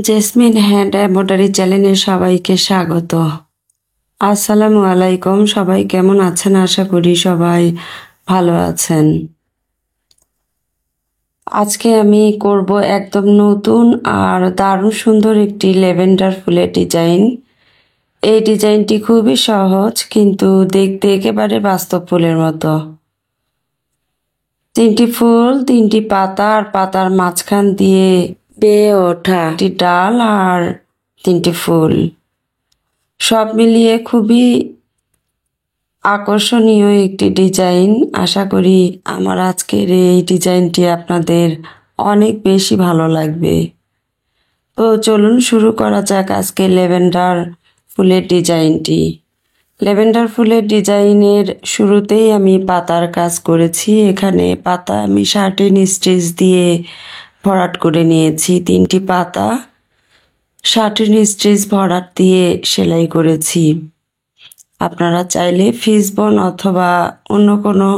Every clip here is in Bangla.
জেসমিন হ্যান্ড এমব্রয়ডারি চ্যানেলে সবাইকে স্বাগত। আসসালামু আলাইকুম। সবাই কেমন আছেন? আশা করি সবাই ভালো আছেন। আজকে আমি করব একদম নতুন আর দারুণ সুন্দর একটি ল্যাভেন্ডার ফুলের ডিজাইন। এই ডিজাইনটি খুবই সহজ কিন্তু দেখতে একেবারে বাস্তব ফুলের মতো। তিনটি ফুল, তিনটি পাতা আর পাতার মাঝখান দিয়ে বেয়ে ওঠা একটি ডাল আর তিনটি ফুল, সব মিলিয়ে খুবই আকর্ষণীয় একটি ডিজাইন। আশা করি আমার আজকের এই ডিজাইনটি আপনাদের অনেক বেশি ভালো লাগবে। তো চলুন শুরু করা যাক আজকে ল্যাভেন্ডার ফুলের ডিজাইনটি। ল্যাভেন্ডার ফুলের ডিজাইনের শুরুতেই আমি পাতার কাজ করেছি। এখানে পাতা আমি শার্টিন স্টিচ দিয়ে ভরাট করে নিয়েছি। তিনটি পাতা শার্টিন স্টিচ ভরাট দিয়ে সেলাই করেছি। আপনারা চাইলে ফিসবোন অথবা অন্য কোনো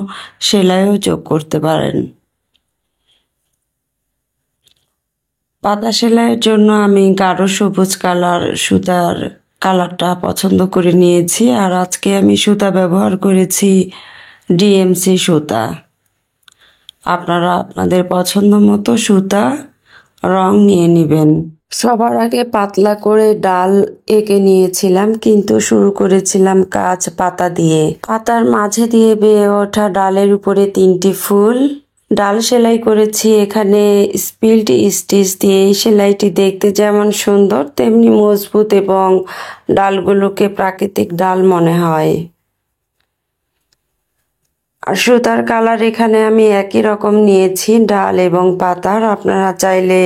সেলাইও যোগ করতে পারেন। পাতা সেলাইয়ের জন্য আমি গাঢ় সবুজ কালার সুতার কালারটা পছন্দ করে নিয়েছি। আর আজকে আমি সুতা ব্যবহার করেছি ডিএমসি সুতা। আপনারা আপনাদের পছন্দ মতো সুতা রং নিয়ে নেবেন। সবার আগে পাতলা করে ডাল এঁকে নিয়েছিলাম, কিন্তু শুরু করেছিলাম কাজ পাতা দিয়ে। পাতার মাঝে দিয়ে বেয়ে ওঠা ডালের উপরে তিনটি ফুল, ডাল সেলাই করেছি এখানে স্পিল্ড স্টিচ দিয়ে। এই সেলাইটি দেখতে যেমন সুন্দর তেমনি মজবুত এবং ডালগুলোকে প্রাকৃতিক ডাল মনে হয়। আর সুতার কালার এখানে আমি একই রকম নিয়েছি ডাল এবং পাতার। আপনারা চাইলে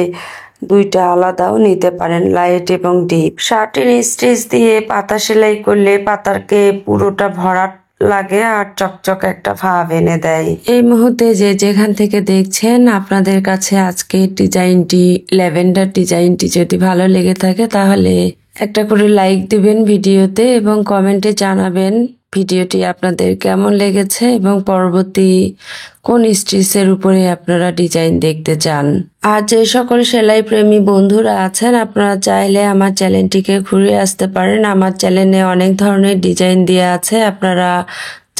দুইটা আলাদাও নিতে পারেন, লাইট এবং ডিপ। শার্টের স্টিচ দিয়ে পাতা সেলাই করলে পাতারকে পুরোটা ভরাট লাগে আর চকচক একটা ভাব এনে দেয়। এই মুহূর্তে যে যেখান থেকে দেখছেন, আপনাদের কাছে আজকে ডিজাইনটি ল্যাভেন্ডার ডিজাইনটি যদি ভালো লেগে থাকে তাহলে একটা করে লাইক দিবেন ভিডিওতে এবং কমেন্টে জানাবেন ভিডিওটি আপনাদের কেমন লেগেছে এবং পরবর্তী কোন স্টিচের উপরে আপনারা ডিজাইন দেখতে চান। আর যে সকল সেলাই প্রেমী বন্ধুরা আছেন, আপনারা চাইলে আমার চ্যানেলটিকে ঘুরে আসতে পারেন। আমার চ্যানেলে অনেক ধরনের ডিজাইন দেওয়া আছে, আপনারা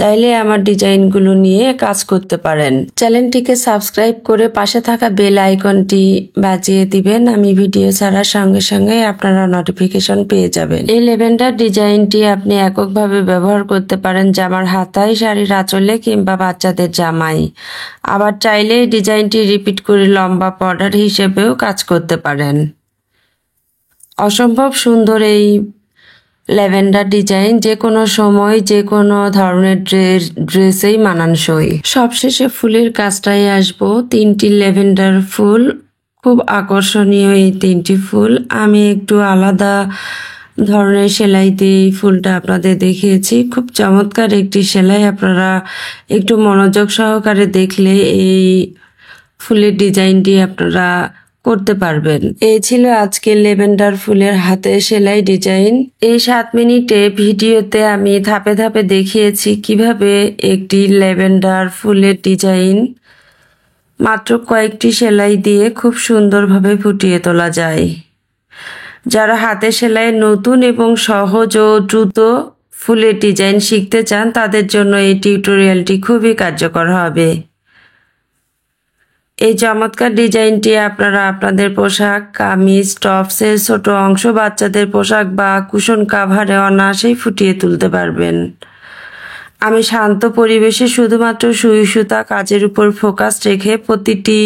চাইলে আমার ডিজাইনগুলো নিয়ে কাজ করতে পারেন। চ্যানেলটিকে সাবস্ক্রাইব করে পাশে থাকা বেল আইকনটি বাজিয়ে দিবেন। আমি ভিডিও ছাড়ার সঙ্গে সঙ্গে আপনারা নোটিফিকেশন পেয়ে যাবেন। এই ল্যাভেন্ডার ডিজাইনটি আপনি এককভাবে ব্যবহার করতে পারেন জামার হাতায়, শাড়ির আঁচলে কিংবা বাচ্চাদের জামায়। আবার চাইলে এই ডিজাইনটি রিপিট করে লম্বা বর্ডার হিসেবেও কাজ করতে পারেন। অসম্ভব সুন্দর এই ল্যাভেন্ডার ডিজাইন যে কোনো সময় যে কোনো ধরনের ড্রেসেই মানানসই। সবশেষে ফুলের কাজটাই আসবো। তিনটি ল্যাভেন্ডার ফুল, খুব আকর্ষণীয় এই তিনটি ফুল। আমি একটু আলাদা ধরনের সেলাই দিয়ে এই ফুলটা আপনাদের দেখিয়েছি। খুব চমৎকার একটি সেলাই, আপনারা একটু মনোযোগ সহকারে দেখলে এই ফুলের ডিজাইনটি আপনারা করতে পারবেন। এই ছিল আজকের ল্যাভেন্ডার ফুলের হাতে সেলাই ডিজাইন। এই 7 মিনিটে ভিডিওতে আমি ধাপে ধাপে দেখিয়েছি কিভাবে একটি ল্যাভেন্ডার ফুলের ডিজাইন মাত্র কয়েকটি সেলাই দিয়ে খুব সুন্দরভাবে ফুটিয়ে তোলা যায়। যারা হাতে সেলাই নতুন এবং সহজ ও দ্রুত ফুলের ডিজাইন শিখতে চান তাদের জন্য এই টিউটোরিয়ালটি খুবই কার্যকর হবে। এই চমৎকার ডিজাইনটি আপনারা আপনাদের পোশাক, কামিজ, টপসের ছোট অংশ, বাচ্চাদের পোশাক বা কুশন কাভারে অনায়াসেই ফুটিয়ে তুলতে পারবেন। আমি শান্ত পরিবেশে শুধুমাত্র সুই সুতা কাজের উপর ফোকাস রেখে প্রতিটি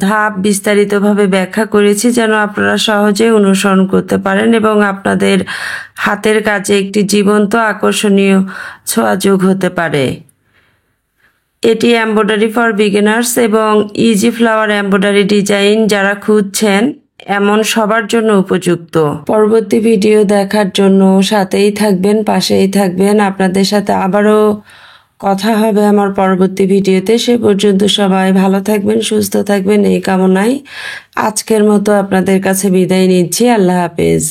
ধাপ বিস্তারিতভাবে ব্যাখ্যা করেছি যেন আপনারা সহজে অনুসরণ করতে পারেন এবং আপনাদের হাতের কাজে একটি জীবন্ত আকর্ষণীয় ছোঁয়া যোগ হতে পারে। এটি এমব্রয়ডারি ফর বিগিনার্স এবং ইজি ফ্লাওয়ার এমব্রয়ডারি ডিজাইন যারা খুঁজছেন এমন সবার জন্য উপযুক্ত। পরবর্তী ভিডিও দেখার জন্য সাথেই থাকবেন, পাশেই থাকবেন। আপনাদের সাথে আবারও কথা হবে আমার পরবর্তী ভিডিওতে। সে পর্যন্ত সবাই ভালো থাকবেন, সুস্থ থাকবেন এই কামনায় আজকের মতো আপনাদের কাছে বিদায় নিচ্ছি। আল্লাহ হাফেজ।